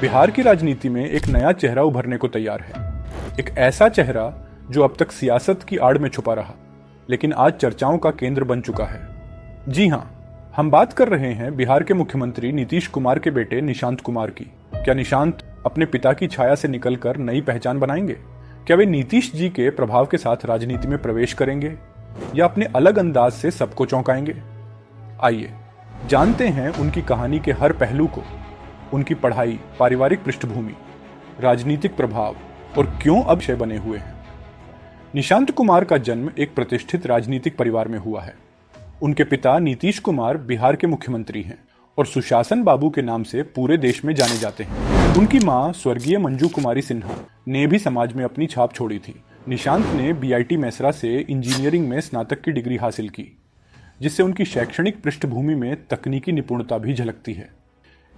बिहार की राजनीति में एक नया चेहरा उभरने को तैयार है। एक ऐसा चेहरा जो अब तक सियासत की आड़ में छुपा रहा, लेकिन आज चर्चाओं का केंद्र बन चुका है। जी हां, हम बात कर रहे हैं बिहार के मुख्यमंत्री नीतीश कुमार के बेटे निशांत कुमार की। क्या निशांत अपने पिता की छाया से निकलकर नई पहचान बनाएंगे? क्या वे नीतीश जी के प्रभाव के साथ राजनीति में प्रवेश करेंगे या अपने अलग अंदाज से सबको चौंकाएंगे? आइए जानते हैं उनकी कहानी के हर पहलू को, उनकी पढ़ाई, पारिवारिक पृष्ठभूमि, राजनीतिक प्रभाव और क्यों अब विषय बने हुए हैं। निशांत कुमार का जन्म एक प्रतिष्ठित राजनीतिक परिवार में हुआ है। उनके पिता नीतीश कुमार बिहार के मुख्यमंत्री हैं और सुशासन बाबू के नाम से पूरे देश में जाने जाते हैं। उनकी मां स्वर्गीय मंजू कुमारी सिन्हा ने भी समाज में अपनी छाप छोड़ी थी। निशांत ने बीआईटी मेसरा से इंजीनियरिंग में स्नातक की डिग्री हासिल की, जिससे उनकी शैक्षणिक पृष्ठभूमि में तकनीकी निपुणता भी झलकती है।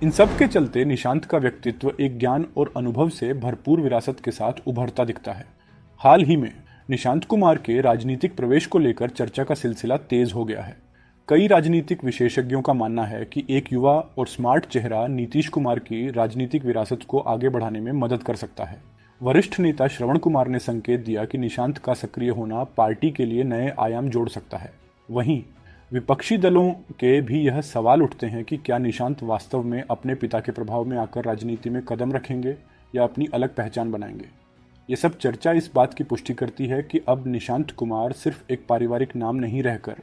इन सब के चलते निशांत का व्यक्तित्व एक ज्ञान और अनुभव से भरपूर विरासत के साथ उभरता दिखता है। हाल ही में निशांत कुमार के राजनीतिक प्रवेश को लेकर चर्चा का सिलसिला तेज हो गया है। कई राजनीतिक विशेषज्ञों का मानना है कि एक युवा और स्मार्ट चेहरा नीतीश कुमार की राजनीतिक विरासत को आगे बढ़ाने में मदद कर सकता है। वरिष्ठ नेता श्रवण कुमार ने संकेत दिया कि निशांत का सक्रिय होना पार्टी के लिए नए आयाम जोड़ सकता है। वहीं विपक्षी दलों के भी यह सवाल उठते हैं कि क्या निशांत वास्तव में अपने पिता के प्रभाव में आकर राजनीति में कदम रखेंगे या अपनी अलग पहचान बनाएंगे। ये सब चर्चा इस बात की पुष्टि करती है कि अब निशांत कुमार सिर्फ एक पारिवारिक नाम नहीं रहकर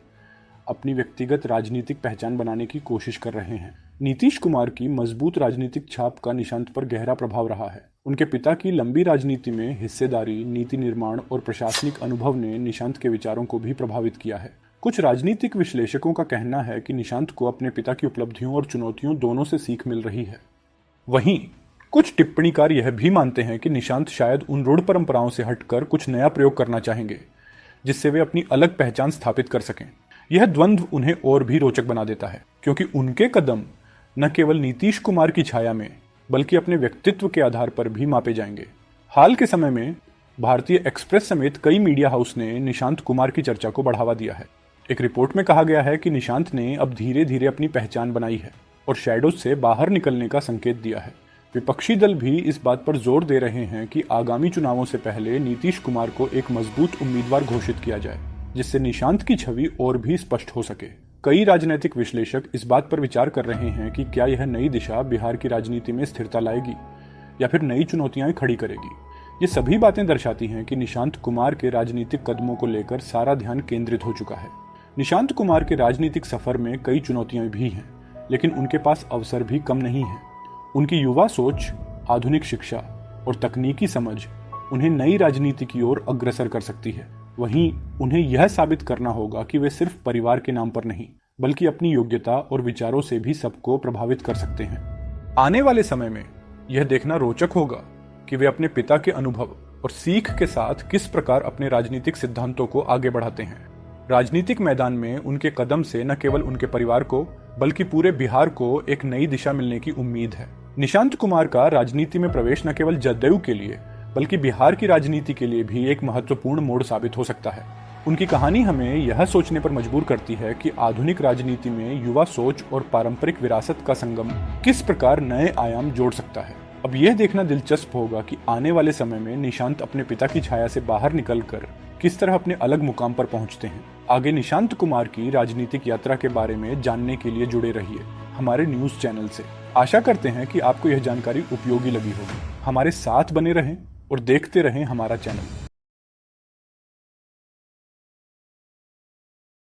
अपनी व्यक्तिगत राजनीतिक पहचान बनाने की कोशिश कर रहे हैं। नीतीश कुमार की मजबूत राजनीतिक छाप का निशांत पर गहरा प्रभाव रहा है। उनके पिता की लंबी राजनीति में हिस्सेदारी, नीति निर्माण और प्रशासनिक अनुभव ने निशांत के विचारों को भी प्रभावित किया है। कुछ राजनीतिक विश्लेषकों का कहना है कि निशांत को अपने पिता की उपलब्धियों और चुनौतियों दोनों से सीख मिल रही है। वहीं कुछ टिप्पणीकार यह भी मानते हैं कि निशांत शायद उन रूढ़ परंपराओं से हटकर कुछ नया प्रयोग करना चाहेंगे, जिससे वे अपनी अलग पहचान स्थापित कर सकें। यह द्वंद्व उन्हें और भी रोचक बना देता है, क्योंकि उनके कदम न केवल नीतीश कुमार की छाया में बल्कि अपने व्यक्तित्व के आधार पर भी मापे जाएंगे। हाल के समय में भारतीय एक्सप्रेस समेत कई मीडिया हाउस ने निशांत कुमार की चर्चा को बढ़ावा दिया है। एक रिपोर्ट में कहा गया है कि निशांत ने अब धीरे धीरे अपनी पहचान बनाई है और शैडोज से बाहर निकलने का संकेत दिया है। विपक्षी दल भी इस बात पर जोर दे रहे हैं कि आगामी चुनावों से पहले नीतीश कुमार को एक मजबूत उम्मीदवार घोषित किया जाए, जिससे निशांत की छवि और भी स्पष्ट हो सके। कई राजनीतिक विश्लेषक इस बात पर विचार कर रहे हैं कि क्या यह नई दिशा बिहार की राजनीति में स्थिरता लाएगी या फिर नई चुनौतियां खड़ी करेगी। ये सभी बातें दर्शाती हैं कि निशांत कुमार के राजनीतिक कदमों को लेकर सारा ध्यान केंद्रित हो चुका है। निशांत कुमार के राजनीतिक सफर में कई चुनौतियां भी हैं, लेकिन उनके पास अवसर भी कम नहीं है। उनकी युवा सोच, आधुनिक शिक्षा और तकनीकी समझ उन्हें नई राजनीति की ओर अग्रसर कर सकती है। वहीं उन्हें यह साबित करना होगा कि वे सिर्फ परिवार के नाम पर नहीं, बल्कि अपनी योग्यता और विचारों से भी सबको प्रभावित कर सकते हैं। आने वाले समय में यह देखना रोचक होगा कि वे अपने पिता के अनुभव और सीख के साथ किस प्रकार अपने राजनीतिक सिद्धांतों को आगे बढ़ाते हैं। राजनीतिक मैदान में उनके कदम से न केवल उनके परिवार को बल्कि पूरे बिहार को एक नई दिशा मिलने की उम्मीद है। निशांत कुमार का राजनीति में प्रवेश न केवल जदयू के लिए बल्कि बिहार की राजनीति के लिए भी एक महत्वपूर्ण मोड़ साबित हो सकता है। उनकी कहानी हमें यह सोचने पर मजबूर करती है कि आधुनिक राजनीति में युवा सोच और पारंपरिक विरासत का संगम किस प्रकार नए आयाम जोड़ सकता है। अब यह देखना दिलचस्प होगा कि आने वाले समय में निशांत अपने पिता की छाया से बाहर निकलकर किस तरह अपने अलग मुकाम पर पहुंचते हैं। आगे निशांत कुमार की राजनीतिक यात्रा के बारे में जानने के लिए जुड़े रहिए हमारे न्यूज चैनल से। आशा करते हैं कि आपको यह जानकारी उपयोगी लगी होगी। हमारे साथ बने रहें और देखते रहें हमारा चैनल।